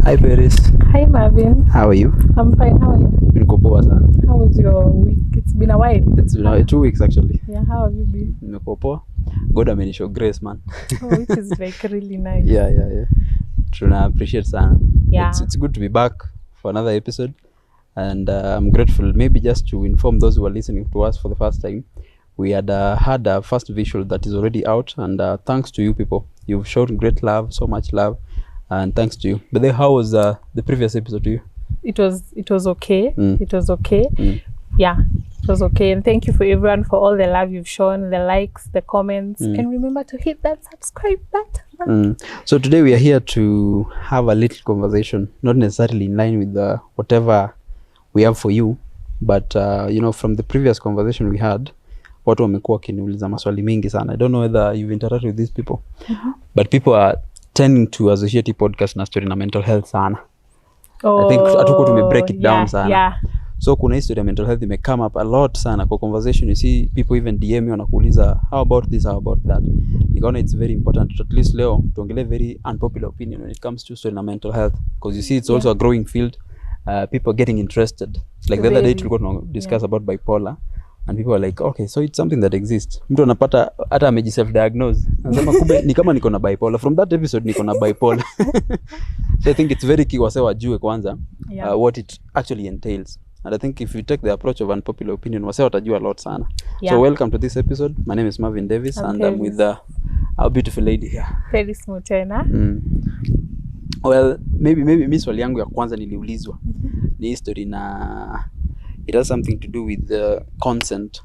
Hi Paris. Hi Marvin. How are you? I'm fine. How are you? Niko poa sana. How was your week? It's been a while. It's been 2 weeks actually. Yeah, how have you been? Niko poa. God amenishow grace man. Oh, which is like really nice. Yeah. Tuna appreciate sana. Yeah. It's good to be back for another episode, and I'm grateful. Maybe just to inform those who are listening to us for the first time, we had had a first visual that is already out, and thanks to you people. You've shown great love, so much love, and thanks to you. But then how was the previous episode to you? It was okay. It was okay. Yeah, it was okay. And thank you for everyone for all the love you've shown, the likes, the comments, and remember to hit that subscribe button. So today we are here to have a little conversation, not necessarily in line with whatever we have for you, but you know, from the previous conversation we had, watu wamekuwa kiniuliza maswali mingi sana. I don't know whether you've interacted with these people, but people are tending to associate the podcast na story na mental health sana. I think atuko tume break it down sana. Yeah. So kuna history ya mental health come up a lot sana kwa conversation. You see people even DM me wanakuuliza how about this, how about that. Nikaona it's very important to at least leo tuongelee very unpopular opinion when it comes to story na mental health, because you see it's also a growing field. People getting interested. It's like the other day tulikuwa tuna discuss about bipolar, and people are like, okay, so it's something that exists. Mtu anapata hata ameji self diagnose, anasema kumbe ni kama niko na bipolar. From that episode niko na bipolar. So I think it's very key wase wajue kwanza what it actually entails. And I think if you take the approach of unpopular opinion, wase watajua a lot sana. So welcome to this episode. My name is Marvin Davis, and I'm with our beautiful lady here. Very smooth tena. Well, maybe swali yangu ya kwanza niliulizwa ni history na it has something to do with consent.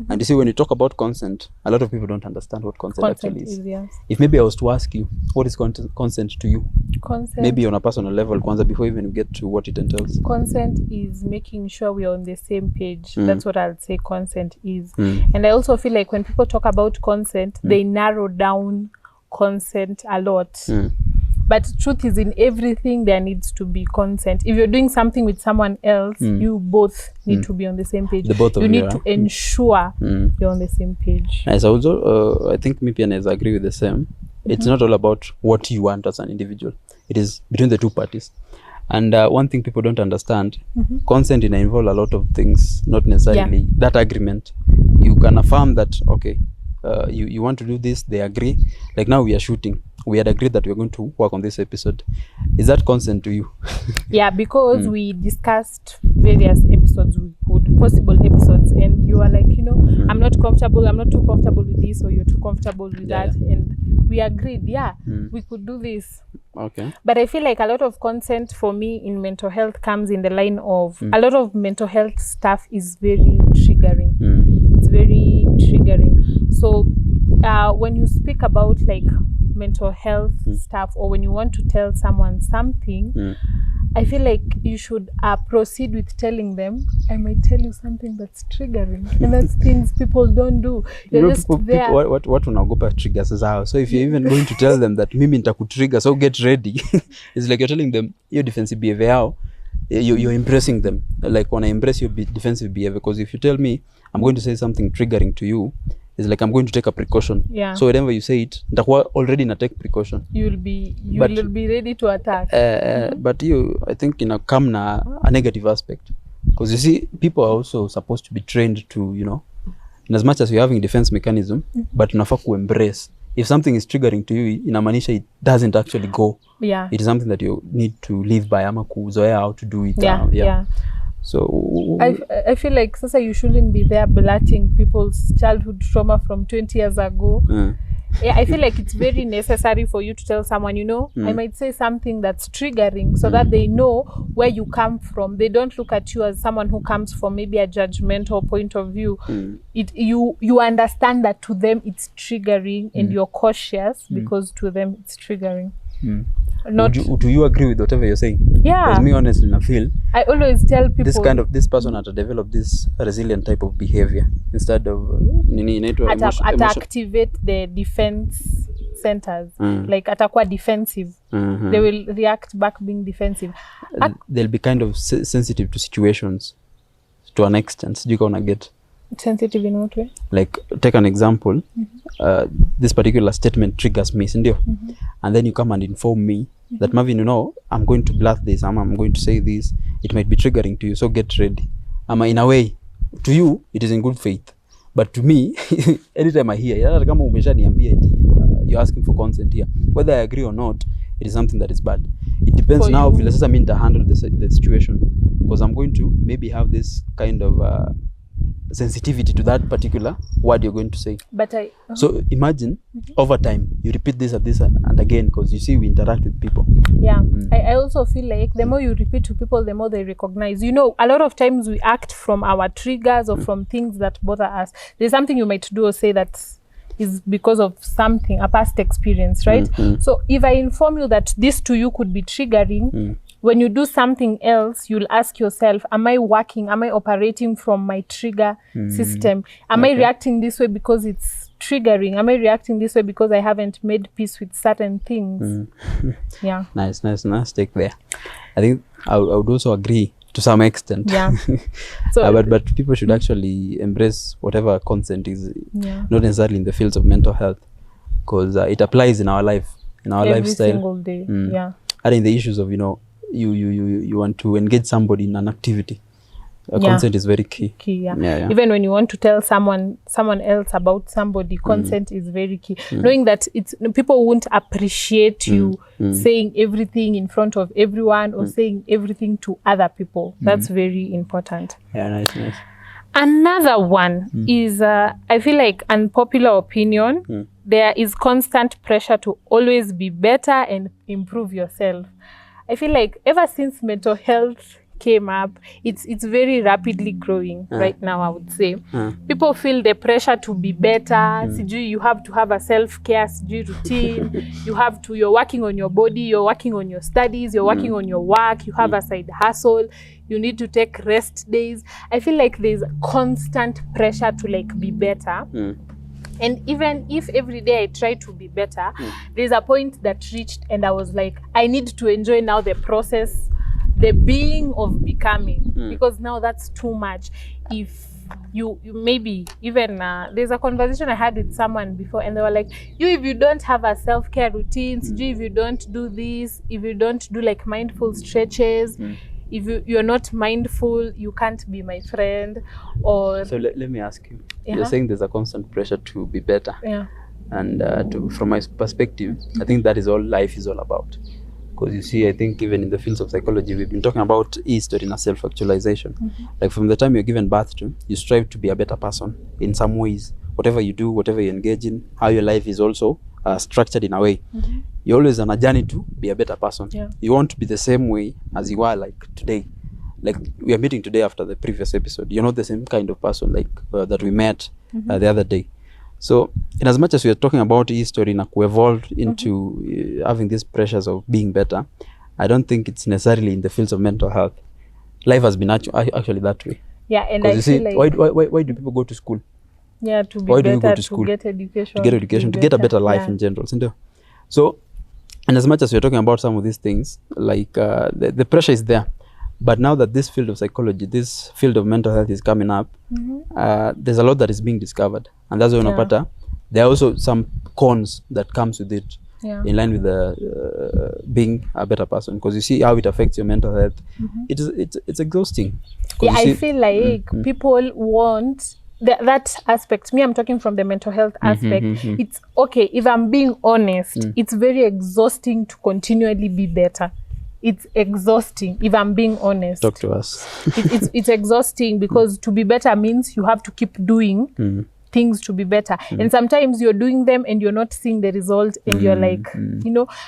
And you see, when you talk about consent, a lot of people don't understand what consent actually is. Yes. If maybe I was to ask you, what is consent to you? Consent. Maybe on a personal level, kwanza, before even you get to what it entails. Consent is making sure we are on the same page. That's what I'll say consent is. And I also feel like when people talk about consent, they narrow down consent a lot. But truth is, in everything there needs to be consent. If you're doing something with someone else, you both need to be on the same page. You need to ensure you're on the same page. As also, I think maybe I agree with the same. It's not all about what you want as an individual. It is between the two parties. And one thing people don't understand, consent involve a lot of things, not necessarily that agreement. You can affirm that, okay, you want to do this, they agree. Like now we are shooting. We had agreed that we're going to work on this episode. Is that consent to you? Yeah, because we discussed various episodes, possible episodes, and you are like, you know, I'm not too comfortable with this, or you're too comfortable with that. And we agreed, we could do this. Okay. But I feel like a lot of consent for me in mental health comes in the line of a lot of mental health stuff is very triggering. It's very triggering. So when you speak about like mental health stuff, or when you want to tell someone something, I feel like you should proceed with telling them, I might tell you something that's triggering. And that's things people don't do. You're just there. What unaogopa triggers zao. So if you're even going to tell them that mimi nitakutrigger, so get ready. It's like you're telling them your defensive behavior how you're impressing them. Like when I impress your defensive behavior, because if you tell me I'm going to say something triggering to you, it's like I'm going to take a precaution. Yeah. So whenever you say it, nitakuwa already na take precaution. You will be ready to attack. But I think come na a negative aspect, because you see people are also supposed to be trained to, you know, in as much as you're having defense mechanism, but unafaa ku embrace. If something is triggering to you, inamaanisha it doesn't actually go. Yeah. It is something that you need to live by, ama kuzoea how to do it. Yeah. So I feel like sasa you shouldn't be there blurting people's childhood trauma from 20 years ago. I feel like it's very necessary for you to tell someone, you know, I might say something that's triggering, so that they know where you come from. They don't look at you as someone who comes from maybe a judgmental point of view. You understand that to them it's triggering, and you're cautious because to them it's triggering. Do you agree with whatever you're saying? Yeah. Because me honestly, I always tell people this person had to develop this resilient type of behavior instead of activate the defense centers. Like atakuwa defensive. They will react back being defensive. They'll be kind of sensitive to situations to an extent. You gonna get sensitive in what way? Like take an example. this particular statement triggers me, sindio? And then you come and inform me that Marvin, I'm going to blast this, I'm going to say this, it might be triggering to you, so get ready. In a way, to you it is in good faith, but to me anytime I hear kama umeshaniambia you're asking for consent here, whether I agree or not, it is something that is bad. It depends for now vile sasa mimi nita handle the situation, because I'm going to maybe have this kind of sensitivity to that particular word you're going to say. But so imagine over time you repeat this and again, because you see we interact with people. I also feel like the more you repeat to people, the more they recognize. A lot of times we act from our triggers or from things that bother us. There's something you might do or say that is because of something, a past experience, right? So if I inform you that this to you could be triggering, when you do something else, you'll ask yourself, am I operating from my trigger system? Am I reacting this way because it's triggering? Am I reacting this way because I haven't made peace with certain things? Yeah. Nice take there. I think I would also agree to some extent. Yeah. So, but people should actually embrace whatever consent is, not necessarily in the fields of mental health, because it applies in our life, in our every lifestyle. Single day. Yeah. And in the issues of, you want to engage somebody in an activity. Consent is very key. Yeah. Even when you want to tell someone else about somebody, consent is very key. Knowing that people won't appreciate you saying everything in front of everyone or saying everything to other people. That's very important. Yeah, nice. Another one is, I feel like, unpopular opinion. There is constant pressure to always be better and improve yourself. I feel like ever since mental health came up, it's very rapidly growing right now, I would say. People feel the pressure to be better. You have to have a self-care routine. You're working on your body, you're working on your studies, you're working on your work, you have a side hustle, you need to take rest days. I feel like there's constant pressure to be better. And even if every day I try to be better, there's a point that reached and I was like, I need to enjoy now the process, the being of becoming, because now that's too much. If you maybe even, there's a conversation I had with someone before and they were like, if you don't have a self-care routine, if you don't do this, if you don't do mindful stretches, if you're not mindful, you can't be my friend. Or so let me ask you, you're saying there's a constant pressure to be better, and from my perspective, I think that is all life is all about. Because you see, I think even in the fields of psychology, we've been talking about history and self-actualization. Like from the time you're given birth to, you strive to be a better person in some ways. Whatever you do, whatever you engage in, how your life is also structured in a way. You're always on a journey to be a better person. You want to be the same way as you are today. Like we are meeting today after the previous episode. You're not the same kind of person that we met the other day. So in as much as we are talking about history and evolved into having these pressures of being better, I don't think it's necessarily in the fields of mental health. Life has been actually that way. Yeah, and I feel like why do people go to school? Yeah, to be why better, do you go to school? To get education. To get a better life in general. So, and as much as we're talking about some of these things, the pressure is there. But now that this field of psychology, this field of mental health is coming up, there's a lot that is being discovered. And that's why there are also some cons that comes with it, in line with the being a better person. Because you see how it affects your mental health. It's exhausting. Yeah, I feel like people want that aspect. Me, I'm talking from the mental health aspect. It's okay, if I'm being honest, it's very exhausting to continually be better. It's exhausting, if I'm being honest. Talk to us. It's exhausting because to be better means you have to keep doing things to be better. And sometimes you're doing them and you're not seeing the result and you're like,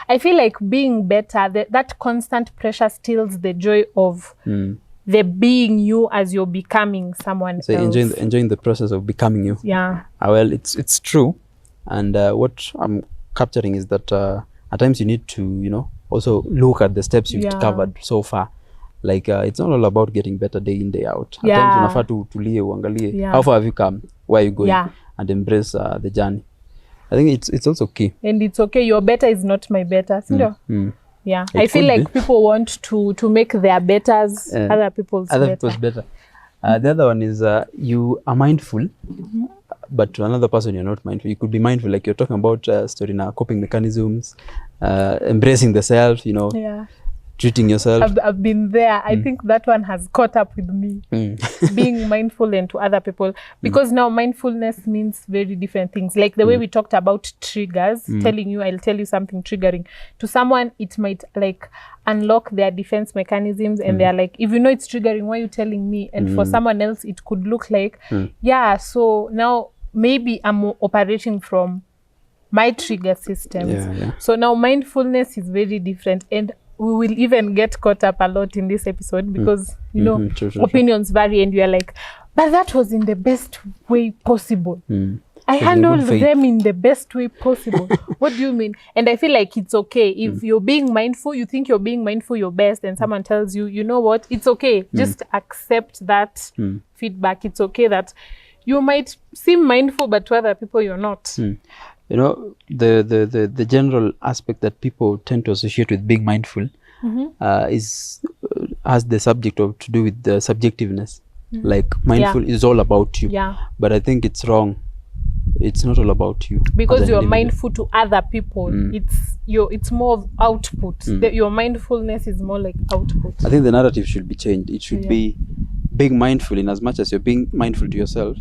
I feel like being better, that constant pressure steals the joy of the being you as you're becoming someone else. Enjoying the process of becoming you. Yeah. Well, it's true. And what I'm capturing is that at times you need to, also look at the steps you've covered so far. It's not all about getting better day in, day out. At times unafaa tulie uangalie how far have you come, where are you going, and embrace the journey. I think it's also key. And it's okay, your better is not my better. Yeah, I feel like people want to make their betters other people's better. The other one is you are mindful, but to another person you're not mindful. You could be mindful, like you're talking about story now, coping mechanisms, embracing the self, you know, treating yourself. I've been there. I think that one has caught up with me. Being mindful and to other people, because now mindfulness means very different things. Like the way we talked about triggers, telling you, I'll tell you something triggering. To someone, it might like unlock their defense mechanisms, and they're like, if you know it's triggering, why are you telling me? And for someone else, it could look like, yeah, so now maybe I'm operating from my trigger systems. So now mindfulness is very different, and we will even get caught up a lot in this episode because, you know, opinions vary, and we are like, but that was in the best way possible. I handled them in the best way possible. What do you mean? And I feel like it's okay. If you're being mindful, you think you're being mindful your best, and someone tells you, you know what, it's okay. Just accept that feedback. It's okay that you might seem mindful, but to other people, you're not. You know, the general aspect that people tend to associate with being mindful has the subject of to do with the subjectiveness. Like mindful is all about you. But I think it's wrong. It's not all about you. Because you're mindful to other people. It's more of output. Your mindfulness is more like output. I think the narrative should be changed. It should be being mindful in as much as you're being mindful to yourself.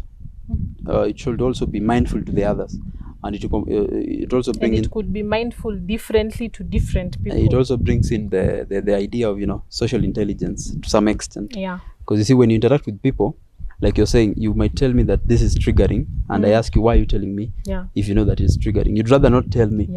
It should also be mindful to the others. And it also brings in, it could be mindful differently to different people. It also brings in the idea of, you know, social intelligence to some extent. Because you see, when you interact with people, like you're saying, you might tell me that this is triggering, and I ask you, why are you telling me? If you know that it's triggering, you'd rather not tell me.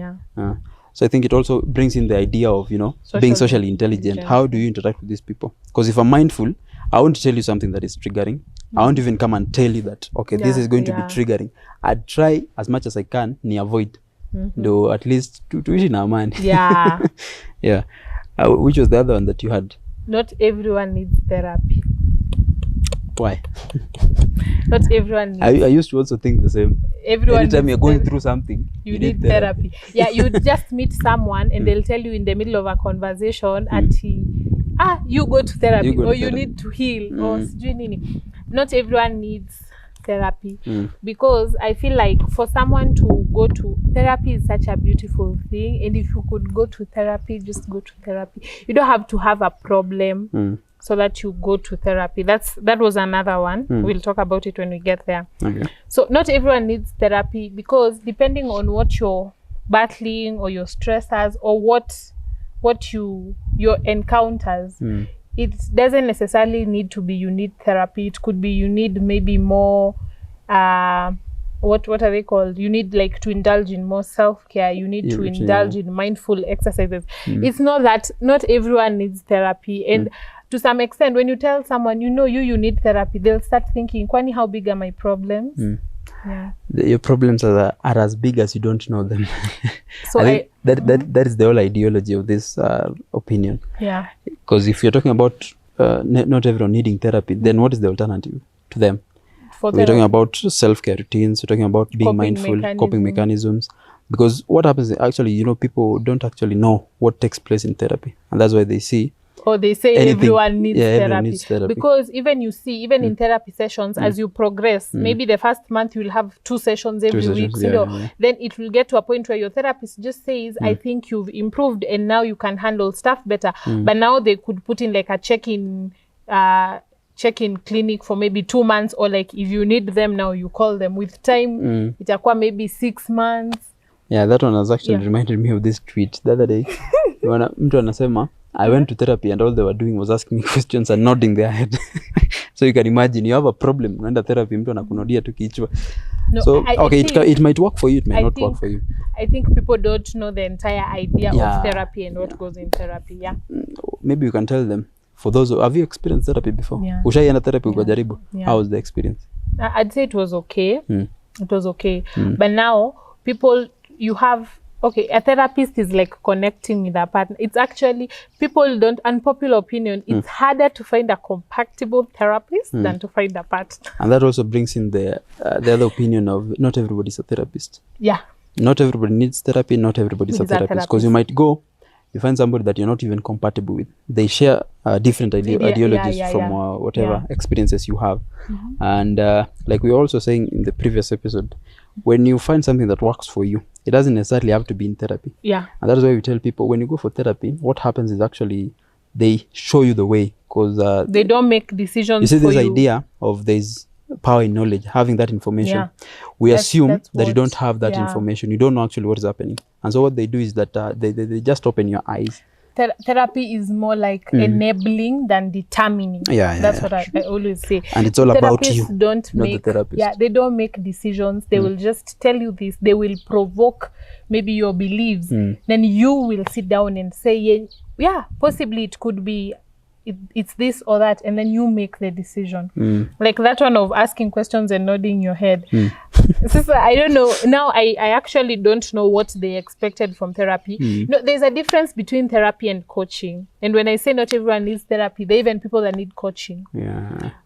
So I think it also brings in the idea of, you know, being socially intelligent. How do you interact with these people? Because if I'm mindful, I won't tell you something that is triggering. I won't even come and tell you that, okay, this is going to be triggering. I'd try as much as I can ni avoid. Though at least to ishi na amani. Which was the other one that you had? Not everyone needs therapy. Why? Not everyone needs. I used to also think the same. Everyone anytime you're going through something, you need therapy. You just meet someone and they'll tell you in the middle of a conversation you go to therapy, you need to heal, or sijui nini. Not everyone needs therapy, because I feel like for someone to go to therapy is such a beautiful thing, and if you could go to therapy, just go to therapy. You don't have to have a problem so that you go to therapy. That was another one. We'll talk about it when we get there. So not everyone needs therapy, because depending on what you're battling or your stressors or what your encounters, it doesn't necessarily need to be you need therapy. It could be you need maybe more what are they called? You need like to indulge in more self-care. You need to indulge in mindful exercises. It's not that not everyone needs therapy, and to some extent, when you tell someone, you know, you need therapy, they'll start thinking, Kwani, how big are my problems? Your problems are as big as you don't know them. So I think that is the whole ideology of this opinion. Because if you're talking about not everyone needing therapy, then what is the alternative to them? We're talking about self-care routines. We're talking about being mindful, coping mechanisms. Because what happens is, actually, you know, people don't actually know what takes place in therapy, and that's why they say everyone needs therapy. Because even in therapy sessions, as you progress, maybe the first month you'll have 2 sessions every week. Then it will get to a point where your therapist just says, I think you've improved and now you can handle stuff better. But now they could put in like a check-in clinic for maybe 2 months, or like if you need them now, you call them. With time, itakuwa maybe 6 months. That one has actually reminded me of this tweet the other day. Mtu anasema, I went to therapy and all they were doing was asking me questions and nodding their head. So you can imagine, you have a problem, unaenda therapy, mtu anakunodia tu kichwa. So it might work for you, it might not work for you. I think people don't know the entire idea of therapy and what goes in therapy. Maybe you can tell them, for those have you experienced therapy before? Ushaienda therapy ukajaribu? How was the experience? I'd say it was okay. It was okay. But now people, you have a therapist is like connecting with a partner. It's actually, unpopular opinion, it's harder to find a compatible therapist than to find a partner. And that also brings in the other opinion of not everybody's a therapist. Not everybody needs therapy, not everybody's a therapist. Because you might go you find somebody that you're not even compatible with. They share different ideologies from whatever experiences you have. And like we were also saying in the previous episode, when you find something that works for you, it doesn't necessarily have to be in therapy. Yeah. And that's why we tell people, when you go for therapy, what happens is actually they show you the way, because they don't make decisions. You see, for this idea of there's power in knowledge, having that information. We assume that you don't have that information. You don't know actually what is happening. And so what they do is that they just open your eyes. Therapy is more like enabling than determining. That's what I always say. And it's all about you, don't not make, the therapist. they don't make decisions. They will just tell you this. They will provoke maybe your beliefs. Then you will sit down and say, yeah, possibly it could be, it's this or that, and then you make the decision. Like that one of asking questions and nodding your head. So I don't know. Now I actually don't know what they expected from therapy. No, there's a difference between therapy and coaching. And when I say not everyone needs therapy, there are even people that need coaching.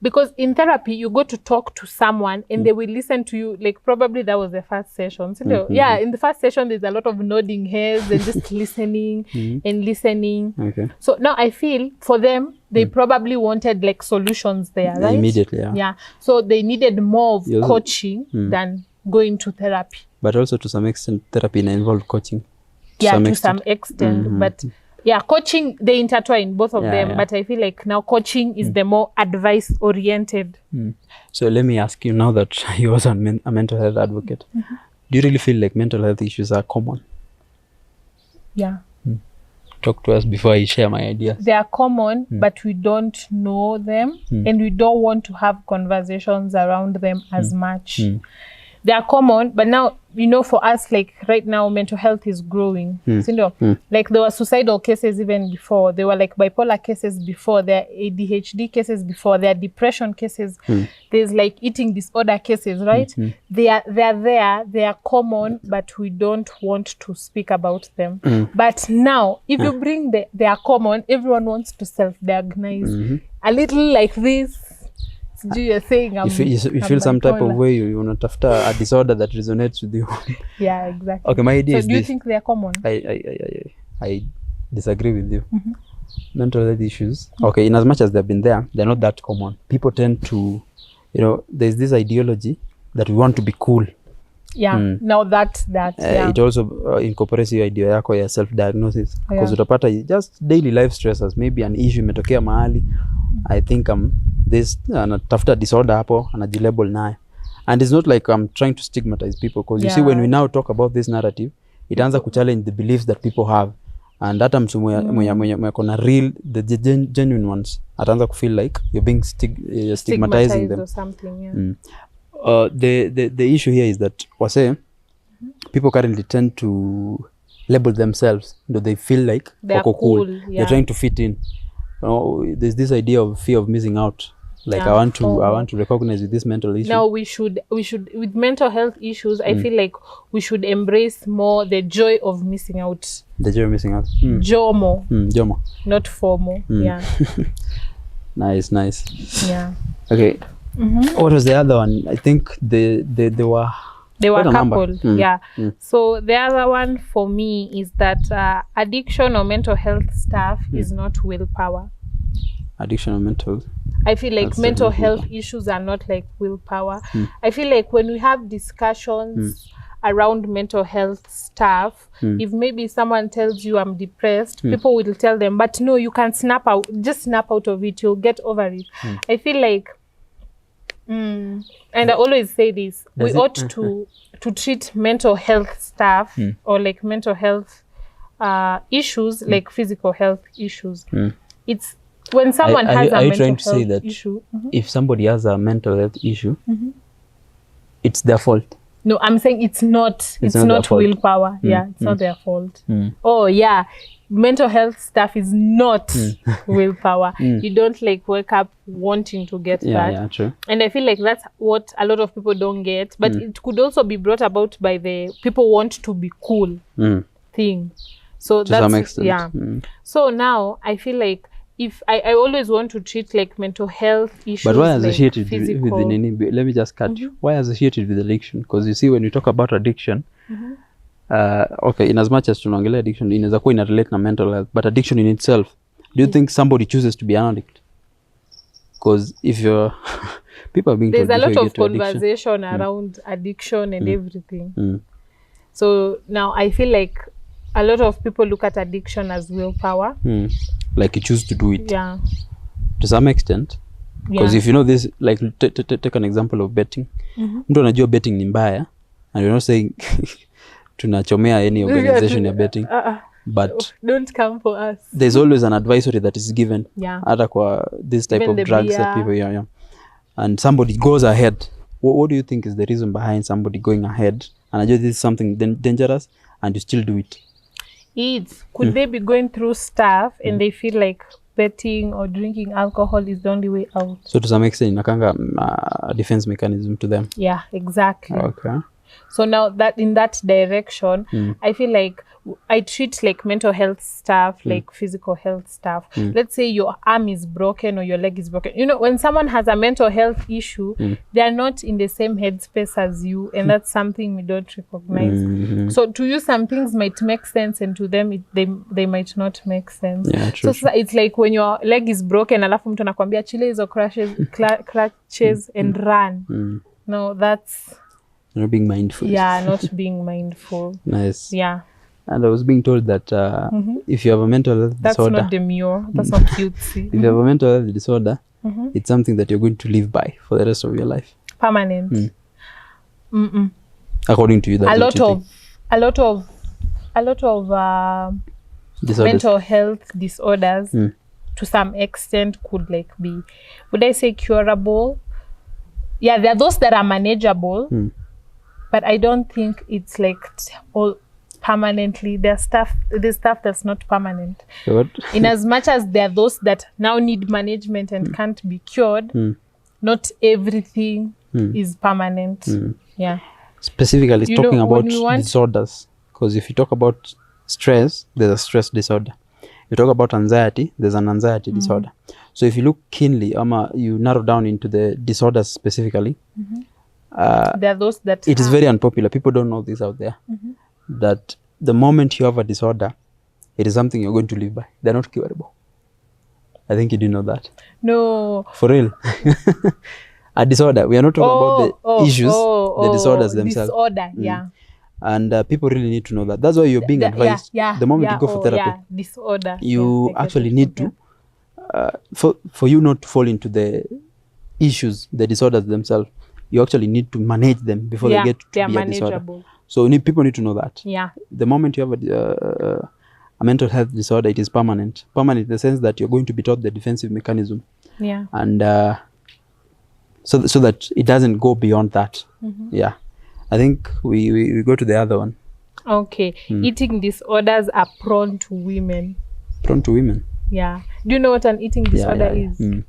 Because in therapy, you go to talk to someone and they will listen to you. Like probably that was the first session. So in the first session, there's a lot of nodding heads and just listening and listening. So now I feel for them, they probably wanted like solutions there, right? Immediately, So they needed more of coaching than going to therapy. But also to some extent, therapy involved coaching. To some extent. But coaching, they intertwine both of them. But I feel like now coaching is the more advice-oriented. So let me ask you, now that you are a mental health advocate, do you really feel like mental health issues are common? Yeah. Talk to us before I share my ideas. They are common, but we don't know them, and we don't want to have conversations around them as much. They are common, but now, for us, like right now, mental health is growing. Like there were suicidal cases even before. There were like bipolar cases before. There are ADHD cases before. There are depression cases. There's like eating disorder cases, right? They are there. They are common, but we don't want to speak about them. But now, if you bring they are common, everyone wants to self-diagnose. A little like this. You're saying you feel some type of way, you want to after a disorder that resonates with you. Yeah, exactly. Okay, my idea is do you think they are common? I disagree with you. Mental health issues, okay, in as much as they've been there, they're not that common. People tend to, there's this ideology that we want to be cool. Now it also incorporates your idea yako ya self-diagnosis. Because utapata just daily life stressors, maybe an issue imetokea mahali, I think this anatafuta disorder hapo, anajilabel nayo. And it's not like I'm trying to stigmatize people, because you see, when we now talk about this narrative, it answer to challenge the beliefs that people have. And that mtu mwenye kona real, the genuine ones, ataanza feel like you're being stigmatizing them or something. The issue here is that people currently tend to label themselves, they feel like they're cool. They're trying to fit in. There's this idea of fear of missing out. Like I want to recognize with this mental issue. Now we should with mental health issues, I feel like we should embrace more the joy of missing out. The joy of missing out. Jomo. Jomo. Not FOMO. Nice. Yeah. Okay. What was the other one? I think they were a couple. So the other one for me is that addiction or mental health stuff is not willpower. Addiction or mental? I feel like mental health issues are not like willpower. I feel like when we have discussions around mental health stuff, if maybe someone tells you I'm depressed, people will tell them, but no, you can snap out of it, you'll get over it. I feel like and I always say this, we ought to treat mental health stuff or like mental health issues like physical health issues. It's when someone has a mental health issue. If somebody has a mental health issue, it's their fault. No, I'm saying it's not willpower. It's not their fault. Oh yeah, mental health stuff is not willpower. You don't like wake up wanting to get that. Yeah, true. And I feel like that's what a lot of people don't get. But it could also be brought about by the people want to be cool thing. So to that's some extent. So now I feel like if I always want to treat like mental health issues. But why associated like physical, with let me just cut you. Why associated with addiction? Because you see, when you talk about addiction, Okay, in as much as tunaongelea addiction inaweza kuwa ina relate na mental health, but addiction in itself, do you think somebody chooses to be an addict? Because if you're people are being there's told a lot before you of get to addiction. conversation around addiction and everything. So now I feel like a lot of people look at addiction as willpower. Like you choose to do it. Yeah. To some extent. Because if you know this, like take an example of betting. Mtu anajua betting ni mbaya, and you're not saying tunachomea any organization ya betting. But don't come for us. There's always an advisory that is given. Yeah. Kwa this type even of drugs beer. that people and somebody goes ahead. What do you think is the reason behind somebody going ahead and I just this is something dangerous and you still do it? Could they be going through stuff and they feel like betting or drinking alcohol is the only way out? So to some extent inakanga a defense mechanism to them. Yeah, exactly. Okay. So now that in that direction, I feel like I treat like mental health stuff, like physical health stuff. Let's say your arm is broken or your leg is broken. You know, when someone has a mental health issue, they are not in the same headspace as you, and that's something we don't recognize. So to you, some things might make sense, and to them, they might not make sense. Yeah, true, so it's like when your leg is broken, alafu mtu anakuambia chile hizo crutches and run. No, that's not being mindful. Yeah, not being mindful. Nice. Yeah. And I was being told that if you have a mental health disorder... That's not demure. That's not cutesy. If you have a mental health disorder, it's something that you're going to live by for the rest of your life. Permanent. According to you, that's a lot of mental health disorders to some extent could like be, would I say curable? Yeah, there are those that are manageable, but I don't think it's like all permanently. There's stuff that's not permanent. What? In as much as there are those that now need management and can't be cured, not everything is permanent. Yeah. Specifically talking about disorders, because if you talk about stress, there's a stress disorder. You talk about anxiety, there's an anxiety disorder. So if you look keenly, you narrow down into the disorders specifically, there are those that it is very unpopular. People don't know this out there. That the moment you have a disorder, it is something you're going to live by. They're not curable. I think you do know that. No. For real. A disorder. We are not talking about the issues, the disorders themselves. Disorder, yeah. And people really need to know that. That's why you're being advised. The moment you go for therapy, disorder. You actually need to, for you not to fall into the issues, the disorders themselves, you actually need to manage them before they get to be a disorder. So people need to know that. Yeah. The moment you have a mental health disorder, it is permanent. Permanent in the sense that you're going to be taught the defensive mechanism. Yeah. And so that it doesn't go beyond that. Yeah. I think we go to the other one. Okay. Eating disorders are prone to women. Prone to women? Yeah. Do you know what an eating disorder is?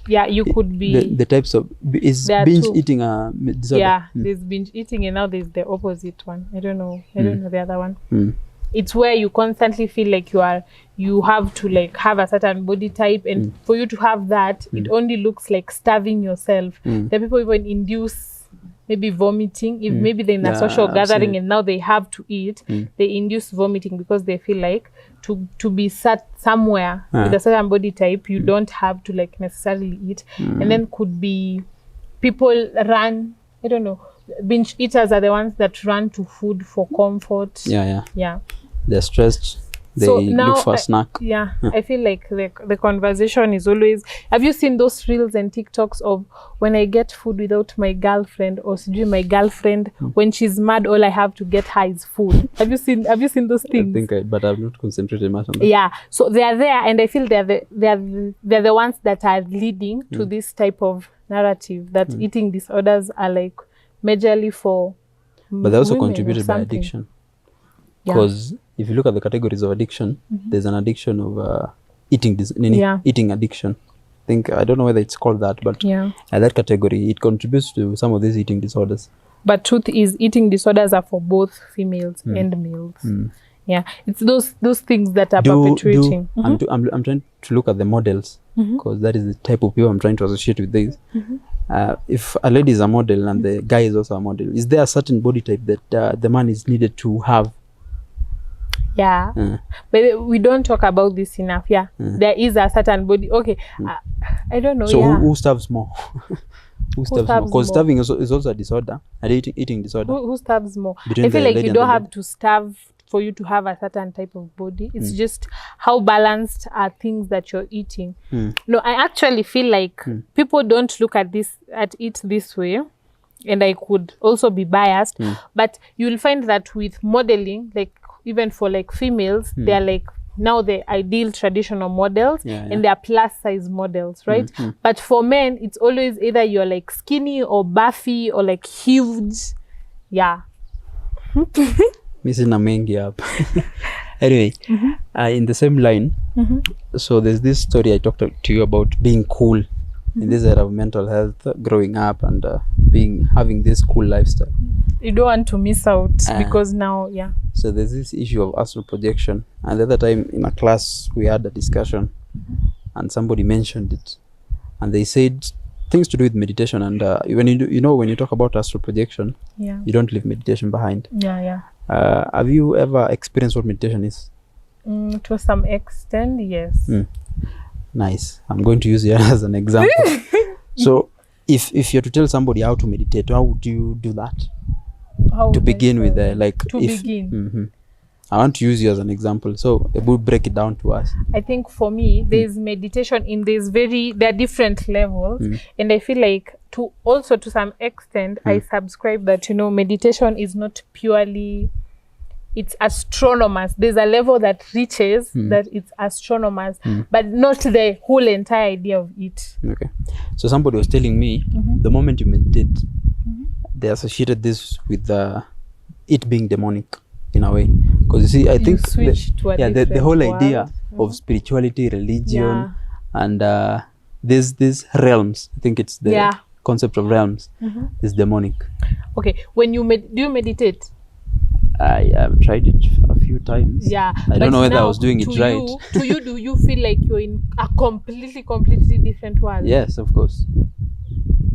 Yeah, you could be... The types of... Is binge eating a disorder? Yeah, there's binge eating and now there's the opposite one. I don't know the other one. It's where you constantly feel like you have to like have a certain body type, and for you to have that, it only looks like starving yourself. The people even induce maybe vomiting. If maybe they're in a social gathering and now they have to eat, they induce vomiting because they feel like to be sat somewhere with a certain body type, you don't have to like necessarily eat. And then could be people run, I don't know, binge eaters are the ones that run to food for comfort. Yeah. They're stressed. They look for a snack. I feel like the conversation is always, have you seen those reels and TikToks of when I get food without my girlfriend, or my girlfriend, when she's mad, all I have to get her is food. Have you seen those things? I think but I've not concentrated much on that. Yeah. So they are there, and I feel they're the ones that are leading to this type of narrative that eating disorders are like majorly for but they also contributed by addiction. Because if you look at the categories of addiction, there's an addiction of eating addiction. I don't know whether it's called that, but at that category, it contributes to some of these eating disorders. But truth is, eating disorders are for both females and males. Yeah, it's those things that are perpetuating. I'm trying to look at the models, because that is the type of people I'm trying to associate with these. if a lady is a model and the guy is also a model, is there a certain body type that the man is needed to have? Yeah, but we don't talk about this enough. There is a certain body. Okay, I don't know. So who starves more? Who starves more? Because more? starving is also a disorder, an eating disorder. Who starves more? Between I feel the like lady you and don't the have man. to starve for you to have a certain type of body. It's just how balanced are things that you're eating. No, I actually feel like people don't look at it this way, and I could also be biased, but you'll find that with modeling, like even for like females, they're like now the ideal traditional models, and they're plus size models, right? But for men, it's always either you're like skinny or buffy or like huge. Missing a mengi up. Anyway, in the same line, so there's this story I talked to you about being cool in this era of mental health, growing up and having this cool lifestyle. You don't want to miss out because now, So there's this issue of astral projection, and the other time in a class we had a discussion, and somebody mentioned it, and they said things to do with meditation. And when you talk about astral projection, you don't leave meditation behind. Have you ever experienced what meditation is? To some extent, yes. Nice. I'm going to use you as an example. So if you're to tell somebody how to meditate, how would you do that? To begin with, I want to use you as an example, so we'll break it down to us. I think for me, there's meditation there are different levels, and I feel like to some extent, I subscribe that meditation is not purely, it's astronomers. There's a level that reaches that it's astronomers, but not the whole entire idea of it. Okay, so somebody was telling me the moment you meditate, they associated this with it being demonic in a way, because you see, I think the whole idea of spirituality, religion, and these realms, I think it's the concept of realms is demonic. Okay, when you do you meditate? I have tried it a few times. I don't know whether I was doing it right. To you, do you feel like you're in a completely different world? Yes, of course.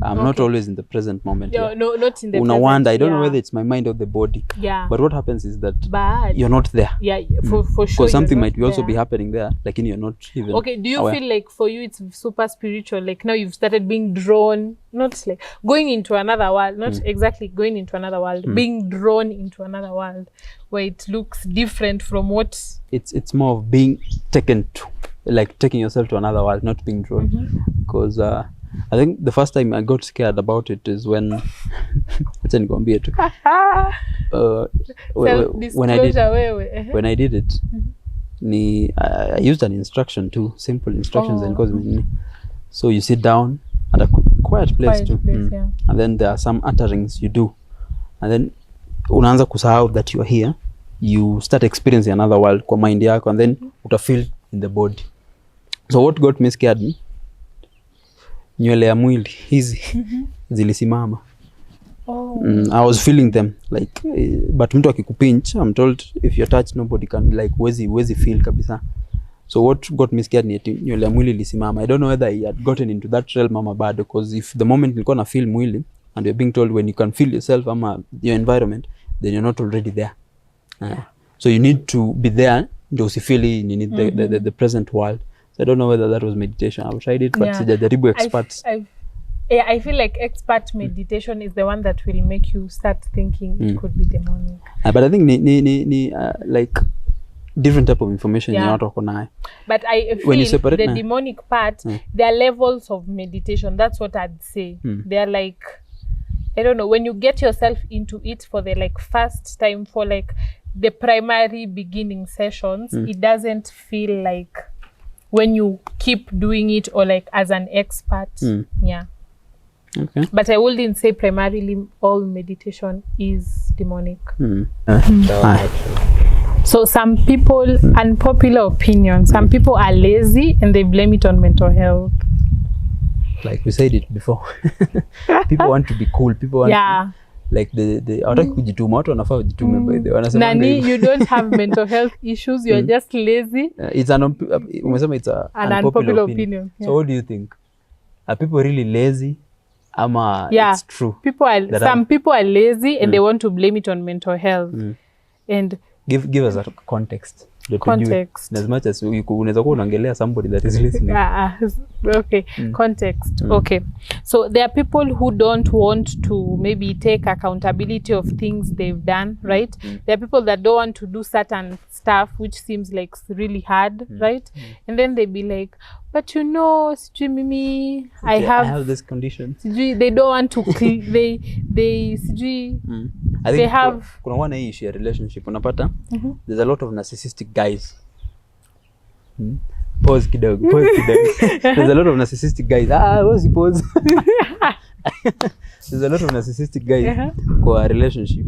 I'm not always in the present moment. No, not in the present. Wonder, I don't know whether it's my mind or the body. But what happens is that you're not there. For sure. Because something might also be happening there, like you're not even do you feel like for you it's super spiritual? Like now you've started being drawn, not like going into another world, not exactly going into another world, being drawn into another world where it looks different from what... It's more of being taken to, like taking yourself to another world, not being drawn. Because... I think the first time I got scared about it is when when I did it, I used an instruction too, simple instructions. So you sit down at a quiet place and then there are some utterings you do, and then unaanza kusahau that you are here, you start experiencing another world kwa mind yako, and then utafeel in the body. So what got me scared, nywele ya mwili hizi zilisimama. I was feeling them like, but mtu akikupinch, I'm told if you're touched nobody can, like wezi feel kabisa. So what got me scared ni nywele ya mwili ilisimama. I don't know whether I had gotten into that realm ama bado, because if the moment nilikuwa na feel mwili and you're being told when you can feel yourself ama your environment, then you're not already there. So you need to be there ndio usifeel you need the present world. I don't know whether that was meditation. I've tried it, but sijajaribu experts. I feel like expert meditation is the one that will make you start thinking it could be demonic. But I think like different type of information you're not talking about. But I feel the demonic part, there are levels of meditation. That's what I'd say. They're like, I don't know, when you get yourself into it for the like first time, for like the primary beginning sessions, it doesn't feel like when you keep doing it or like as an expert. Okay. But I wouldn't say primarily all meditation is demonic. So some people, unpopular opinion, some people are lazy and they blame it on mental health. Like we said it before. People want to be cool. People want to, like the hawataki kujituma, watu wanafaa kujitume by the way. Wanasema nani, you don't have mental health issues, you're just lazy. It's umesema it's an unpopular opinion. So what do you think? Are people really lazy? ama Yeah. it's true. Some people are lazy and they want to blame it on mental health. And give us a context. As much as unaweza kuwa unaongelea somebody that is listening. Okay. Context. Okay. So there are people who don't want to maybe take accountability of things they've done, right? There are people that don't want to do certain stuff which seems like really hard, right? And then they be like, but you know, sijui mimi, I have this condition. Sijui, they don't want to they sijui I think they have kuna wana hii issue ya relationship unapata there's a lot of narcissistic guys. Pause kidogo. There's a lot of narcissistic guys. Pause. There's a lot of narcissistic guys kwa relationship.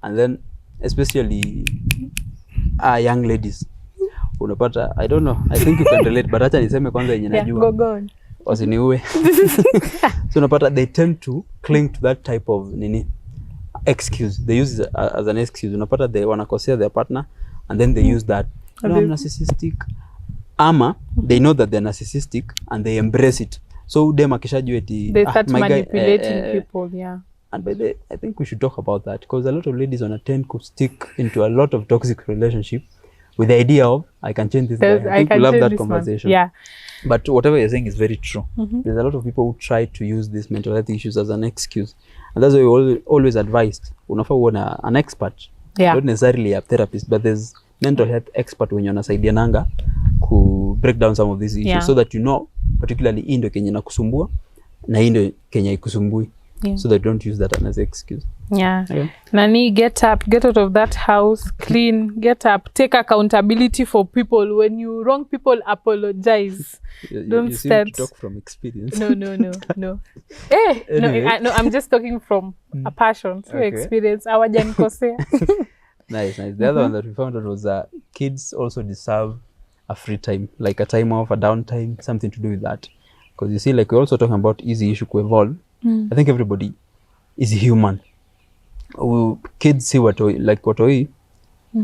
And then especially young ladies. Unapata, I don't know, I think you can relate, but acha niseme kwanza yenye najua. Go on. Wasiniue. So unapata they tend to cling to that type of excuse. They use it as an excuse. Unapata they wanakosea their partner and then they use that. No, I'm narcissistic. Ama they know that they're narcissistic and they embrace it. So dem akishajua eti they start manipulating people, yeah. And by the I think we should talk about that because a lot of ladies tend to stick into a lot of toxic relationship with the idea of I can change this guy. I think we love that conversation. Yeah. But whatever you're saying is very true. There's a lot of people who try to use these mental health issues as an excuse. And that's why we always advised, unafaa uwe an expert. Yeah. Not necessarily a therapist, but there's mental health expert wenye wanasaidiananga ku break down some of these issues so that you know, particularly hii ndio kenye nakusumbua na hii ndio kenye ikusumbui. So that don't use that as an excuse. Yeah. Okay. Nani, get up, get out of that house, clean, get up, take accountability for people. When you wrong people, apologize. Don't you seem to talk from experience. No. Anyway. No, I'm just talking from a passion, through experience. Hawajanikosea. Nice. The other one that we found out was kids also deserve a free time, like a time off, a downtime, something to do with that. Because you see, like we're also talking about easy issue to evolve. I think everybody is human. Kids see watoi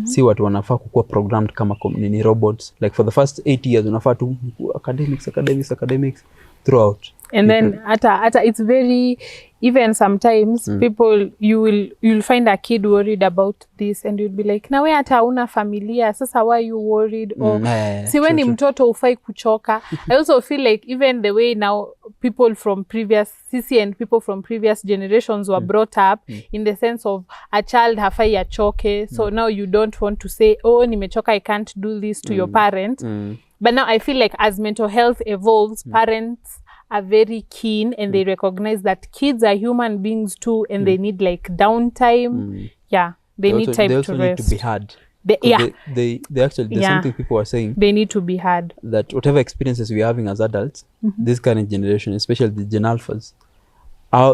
see watu wanafaa kukuwa programmed kama nini robots. Like for the first 8 years unafaa tu academics throughout. And then ata it's very, even sometimes people you'll find a kid worried about this and you'll be like, na we hata una familia, sasa why you worried? Or si we ni mtoto ufai kuchoka. I also feel like even the way now people from previous generations were brought up in the sense of a child hafai achoke. So now you don't want to say, oh, nimechoka, I can't do this to your parent. But now I feel like as mental health evolves, parents are very keen and they recognize that kids are human beings too and they need like downtime. They need time to rest. They also need to be heard. They actually, there's something people are saying. They need to be heard. That whatever experiences we're having as adults, this current generation, especially the Gen Alphas,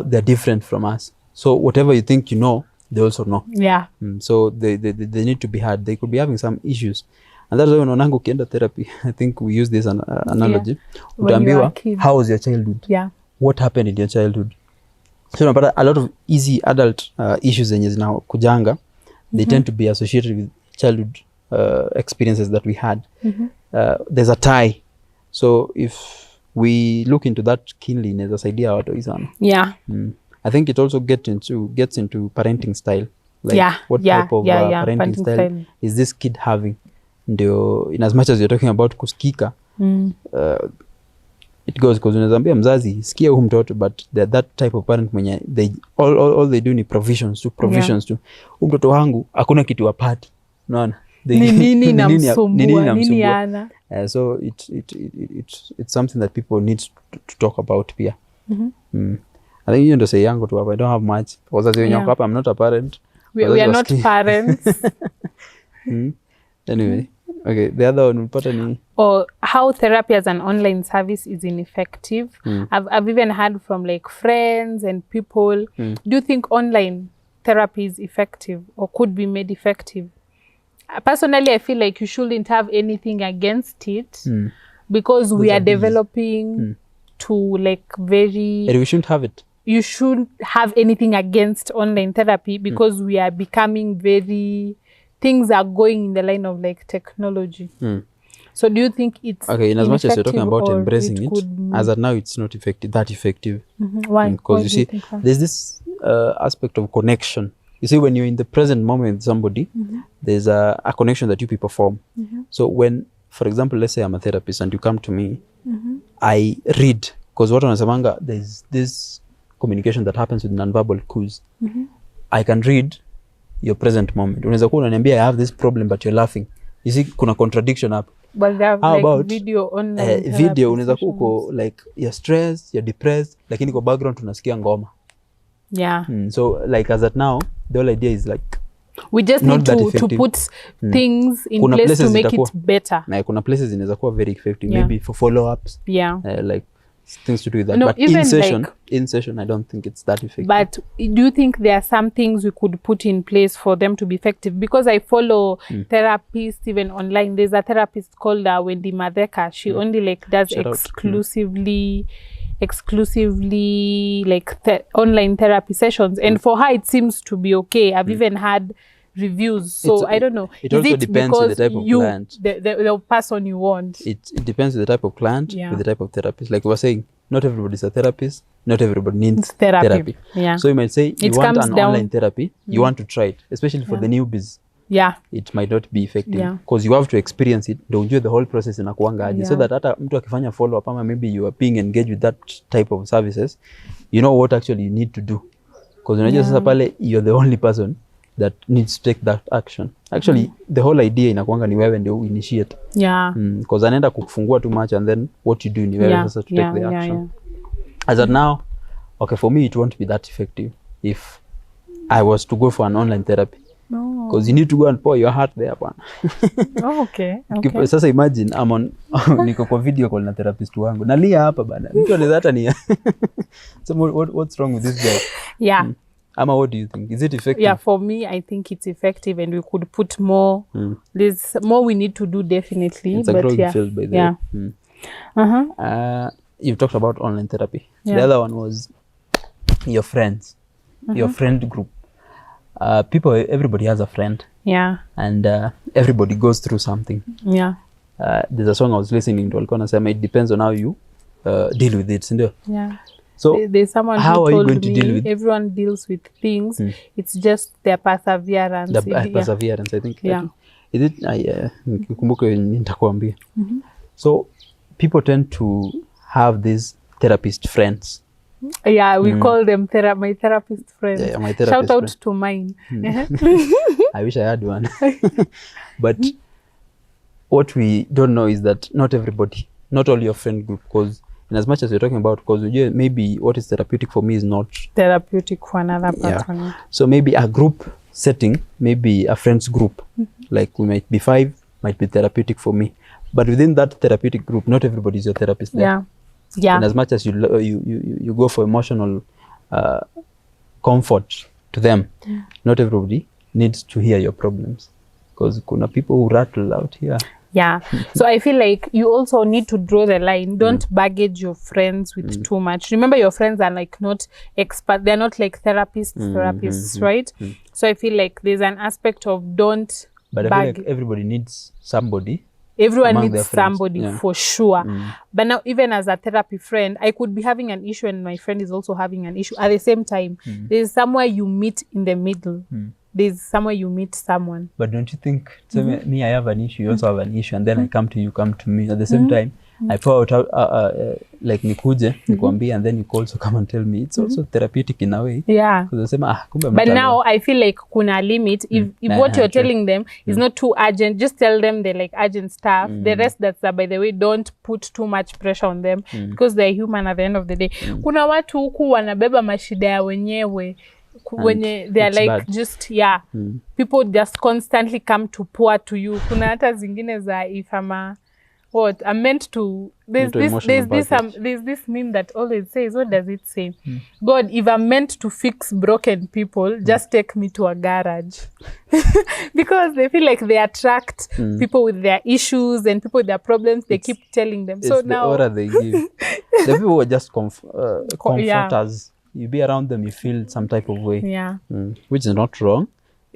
they're different from us. So whatever you think you know, they also know. Yeah. So they need to be heard. They could be having some issues. And that's why unaonanga ukienda therapy, I think we use this analogy. Utaambiwa, how was your childhood? Yeah. What happened in your childhood? So unapata a lot of easy adult issues zenye zinakujanga, they tend to be associated with childhood experiences that we had. There's a tie. So if we look into that keenly, inaweza saidia watu sana. Yeah. I think it also gets into parenting style. Like what type of parenting style is this kid having? Ndio, in as much as you're talking about kusikika, it goes because unazambia mzazi sikia huyu mtoto, but that type of parent mwenye all they do ni provisions tu. Huyu mtoto wangu hakuna kitu apati, unaona, nini namsumbua, nini ana. So it's something that people need to talk about pia. I think you ndo say yangu tu hapa, I don't have much wazazi wenye wako hapa. I'm not a parent. We are not parents. Anyway, okay, the other one ulipata ni how therapy as an online service is ineffective. I've even heard from like friends and people. Do you think online therapy is effective or could be made effective? Personally, I feel like you shouldn't have anything against it because we are developing to like very... And we shouldn't have it. You shouldn't have anything against online therapy because we are becoming very... Things are going in the line of like technology. So do you think it's okay, in as much as you're talking about ineffective, or embracing it, could- as at now it's not that effective. Why? Because Why you do you see, think that? there's this aspect of connection. You see, when you're in the present moment with somebody, there's a connection that you people form. So when, for example, let's say I'm a therapist and you come to me, I read, because what wanasemanga, there's this communication that happens with nonverbal cues. I can read your present moment. Unaweza kuwa unaniambia I have this problem but you're laughing. You see, kuna contradiction up. But they have How like about video online video unaweza kuwa sessions. uko like you're stressed, you're depressed, lakini kwa background tunasikia ngoma. Yeah. So like as at now, the whole idea is like We just not need that to effective. put things in Kuna place to places make zitakuwa- it better. na kuna places inaweza kuwa very effective, Yeah. maybe for follow-ups, Yeah. like things to do with that. No, But even in session, I don't think it's that effective. But do you think there are some things we could put in place for them to be effective? Because I follow therapists even online. There's a therapist called Wendy Madeka. She only like does Shout out. exclusively like online therapy sessions, and for her it seems to be okay. I've even had reviews, so I don't know. It Is also it depends on the because type of you, client. the person you want? It depends on the type of client, Yeah. with the type of therapist. Like we were saying, not everybody's a therapist, not everybody needs It's therapy. Yeah. So you might say you It want comes an down- online therapy, you want to try it, especially for the newbies. Yeah. It might not be effective Yeah. because you have to experience it, ndio ujue the whole process inakuanga aje, so Yeah. that hata mtu akifanya follow up ama maybe you are being engaged with that type of services, you know what actually you need to do, because unajua sasa pale you're the only person that needs to take that action. Actually the whole idea inakuanga ni wewe ndio initiate, Yeah. because anaenda kukufungua too much and then what you do ni wewe sasa to take the action. As of now, okay, for me it won't be that effective if I was to go for an online therapy. Because you need to go and pour your heart there bwana. Okay. Sasa imagine I'm on niko kwa video call na therapist wangu nalia hapa bana, mtu anaweza hata ni so what's wrong with this guy? Yeah. Ama what do you think, is it effective? Yeah, for me I think it's effective, and we could put more. There's more we need to do, definitely. It's a but growing field, by the yeah. way. You've talked about online therapy. Yeah. The other one was your friends, your friend group. Everybody has a friend, Yeah. and everybody goes through something. Yeah. There's a song I was listening to, walikuwa nasema it depends on how you deal with it, sindio? Yeah. So There's someone how who are you told going to me deal with everyone deals with things. It's just their perseverance. the perseverance, I think. Yeah. Is it nikumbuke nitakwambia. So people tend to have these therapist friends. Yeah, we call them my therapist friends. Yeah, my therapist Shout out friend. to mine. I wish I had one. But what we don't know is that not everybody, not all your friend group, because in as much as we're talking about, because maybe what is therapeutic for me is not Therapeutic for another person. Yeah. So maybe a group setting, maybe a friends group, like we might be 5, might be therapeutic for me. But within that therapeutic group, not everybody is your therapist there. Yeah. Yeah. And as much as you go for emotional comfort to them, not everybody needs to hear your problems, because kuna people who rattle out here. Yeah. So I feel like you also need to draw the line. Don't baggage your friends with too much. Remember, your friends are like not expert. They're not like therapists, right? So I feel like there's an aspect of don't But I feel like everybody needs somebody. Everyone among their needs friends. somebody Yeah. for sure. But now, even as a therapy friend, I could be having an issue and my friend is also having an issue at the same time. There's somewhere you meet in the middle. There's somewhere you meet someone. But don't you think, so me, I have an issue, you also have an issue, and then I come to you, come to me. At the same time, I pour out, like nikuje, nikwambie, and then you also come and tell me. It's also therapeutic in a way. Yeah. Because I say, kumbe But mtu now I feel like kuna limit. If what you're true. telling them is not too urgent, just tell them they're like urgent stuff. The rest that's by the way, don't put too much pressure on them because they're human at the end of the day. Kuna watu huku wanabeba mashida ya wenyewe. Wenye they're it's like bad. just people just constantly come to pour to you. Kuna hata zingine za if I'm meant to there's this meme that always says, what does it say? God, if I'm meant to fix broken people, just take me to a garage. Because they feel like they attract people with their issues and people with their problems. They keep telling them. So it's now the aura they give. The people who are just comforters. You be around them, you feel some type of way. yeah. Which is not wrong.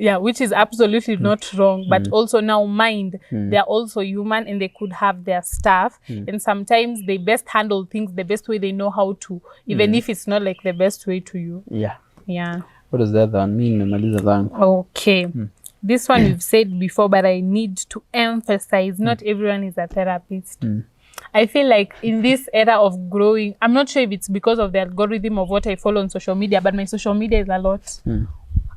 Yeah, which is absolutely not wrong, but also now mind, they're also human and they could have their stuff, and sometimes they best handle things the best way they know how to, even if it's not like the best way to you. Yeah. What does that one mean? Nimaliza zangu. Okay. This one we've said before, but I need to emphasize, not everyone is a therapist. I feel like in this era of growing, I'm not sure if it's because of the algorithm of what I follow on social media, but my social media is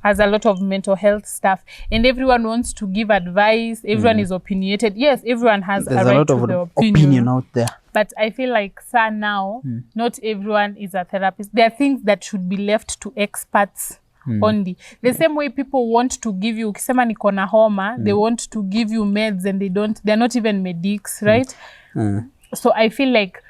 has a lot of mental health stuff, and everyone wants to give advice. Everyone is opinionated. Yes, everyone has There's a right lot to of their opinion out there. But I feel like, sir, now, not everyone is a therapist. There are things that should be left to experts only. The same way people want to give you, ukisema niko na homa, they want to give you meds and they're not even medics, right? So I feel like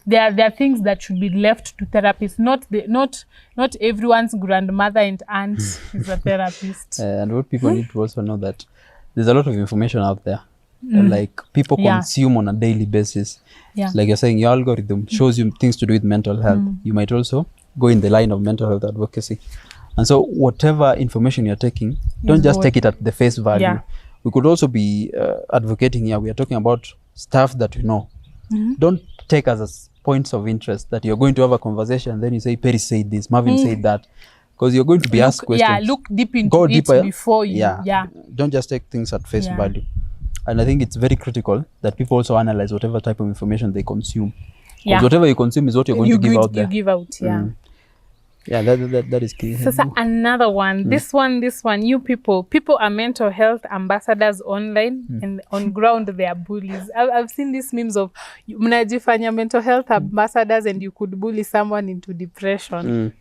there are things that should be left to therapists. Not everyone's grandmother and aunt is a therapist. And what people need to also know that there's a lot of information out there. Like people consume on a daily basis. Like you're saying, your algorithm shows you things to do with mental health. You might also go in the line of mental health advocacy. And so whatever information you're taking, don't just take it at the face value. We could also be advocating here. We are talking about stuff that we know. Don't take as points of interest that you're going to have a conversation and then you say, Perry said this, Marvin said that. Because you're going to be asked questions. Yeah, look deep into it before you. Don't just take things at face value. And I think it's very critical that people also analyze whatever type of information they consume. Because whatever you consume is what you're going to give out there. You give out, Yeah, that is key. So another one, this one, you people are mental health ambassadors online, and on ground they are bullies. I've seen these memes of mnajifanya mental health ambassadors and you could bully someone into depression.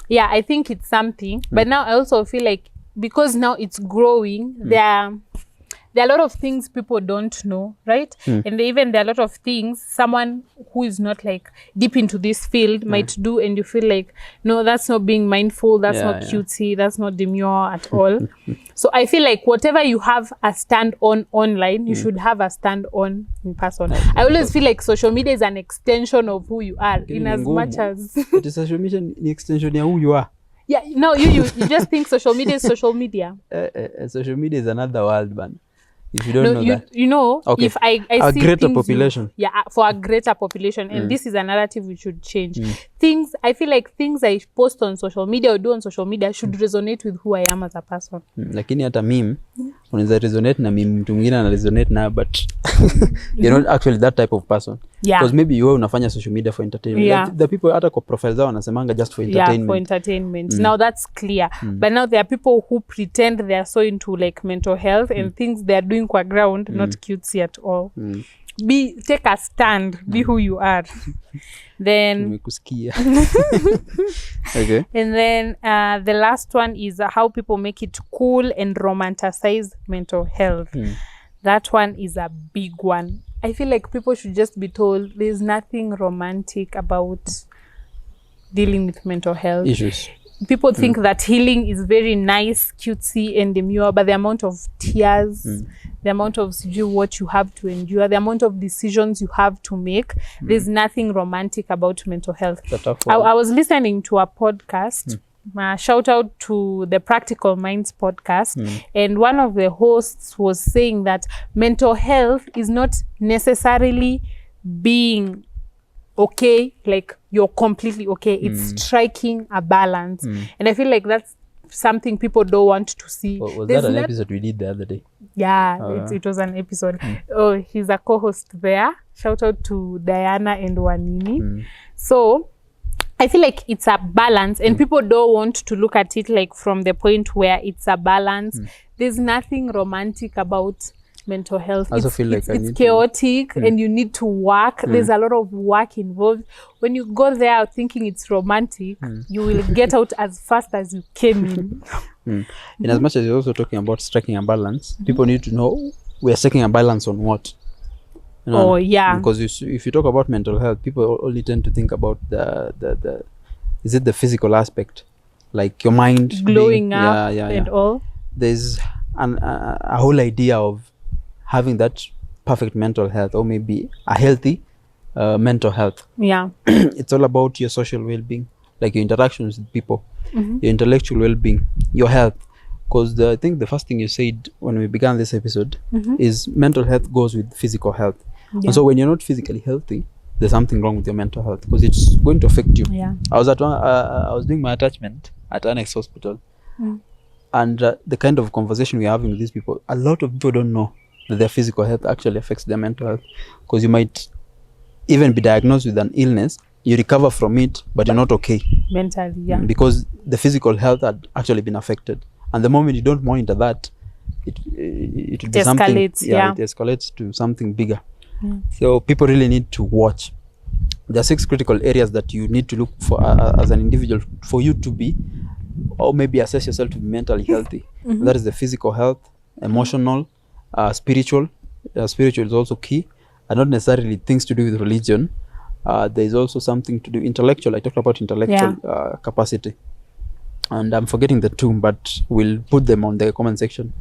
Yeah, I think it's something. But now I also feel like, because now it's growing, there are a lot of things people don't know, right? And even there are a lot of things someone who is not like deep into this field might do, and you feel like, no, that's not being mindful, that's not cutesy, that's not demure at all. So I feel like whatever you have a stand on online, you should have a stand on in person. I always feel like social media is an extension of who you are, in as much as it is social media an extension of who you are. Yeah, no, you just think social media is social media. Social media is another world, man. If you don't know that. You know, if I a see greater things population. for a greater population. And this is a narrative we should change. Things, I feel like things I post on social media or do on social media should resonate with who I am as a person. Lakini hata meme, unaweza resonate na meme mtu mwingine ana resonate na, but you're not actually that type of person. Because maybe you unafanya social media for entertainment. Like the people hata kwa profile zao wanasemanga just for entertainment. Yeah, for entertainment. Now that's clear. But now there are people who pretend they are so into like mental health and things they are doing kwa ground, not cutesy at all. Take a stand, be who you are. Then okay. And then the last one is how people make it cool and romanticize mental health. That one is a big one. I feel like people should just be told there's nothing romantic about dealing with mental health issues. People think that healing is very nice, cutesy and demure, but the amount of tears, the amount of what you have to endure, the amount of decisions you have to make, there's nothing romantic about mental health. I was listening to a podcast, shout out to the Practical Minds podcast, and one of the hosts was saying that mental health is not necessarily being okay, like you're completely okay. It's striking a balance. And I feel like that's something people don't want to see. Was that an episode we did the other day? Yeah, it was an episode. Oh, he's a co-host there. Shout out to Diana and Wanini. So I feel like it's a balance, and people don't want to look at it like from the point where it's a balance. There's nothing romantic about mental health. It's chaotic and you need to work. There's a lot of work involved. When you go there thinking it's romantic, you will get out as fast as you came in. In as much as you're also talking about striking a balance, people need to know we are striking a balance on what. You know, because if you talk about mental health, people only tend to think about the is it the physical aspect, like your mind glowing up and all. There's a whole idea of having that perfect mental health, or maybe a healthy mental health. It's all about your social well-being, like your interactions with people, your intellectual well-being, your health. Because I think the first thing you said when we began this episode is mental health goes with physical health. Yeah. And so when you're not physically healthy, there's something wrong with your mental health, because it's going to affect you. Yeah. I was doing my attachment at Annex Hospital, and the kind of conversation we're having with these people, a lot of people don't know that their physical health actually affects their mental health, because you might even be diagnosed with an illness, you recover from it, but you're not okay Mentally, yeah. because the physical health had actually been affected. And the moment you don't monitor that, it will be something. Escalates, yeah. It escalates to something bigger. So people really need to watch. There are 6 critical areas that you need to look for as an individual for you to be, or maybe assess yourself to be mentally healthy. That is the physical health, emotional, spiritual. Spiritual is also key, and not necessarily things to do with religion. There is also something to do intellectual. I talked about intellectual capacity, and I'm forgetting the 2, but we'll put them on the comment section,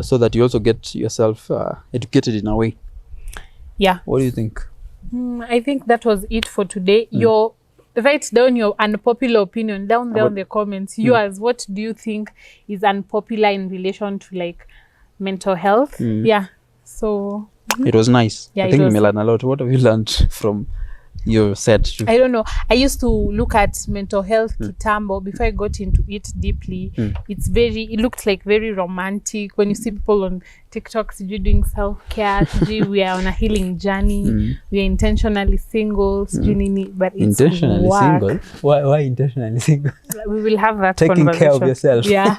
so that you also get yourself educated in a way. Yeah. What do you think? I think that was it for today. Write down your unpopular opinion down there in the comments. Yours, what do you think is unpopular in relation to like mental health? Yeah. So it was nice. Yeah, I think we learned a lot. What have you learned from your set? I don't know. I used to look at mental health kitambo before I got into it deeply. It looked like very romantic when you see people on TikTok doing self-care. We are on a healing journey. We are intentionally single. But it's intentionally work. single? Why intentionally single? We will have that Taking conversation. care of yourself. Yeah.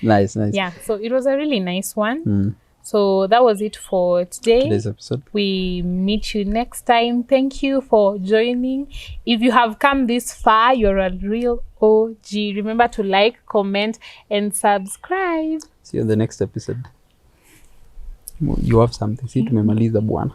Nice. Yeah. So it was a really nice one. So that was it for today's episode. We meet you next time. Thank you for joining. If you have come this far, you're a real OG. Remember to like, comment, and subscribe. See you in the next episode. You have something. See, tumemaliza bwana.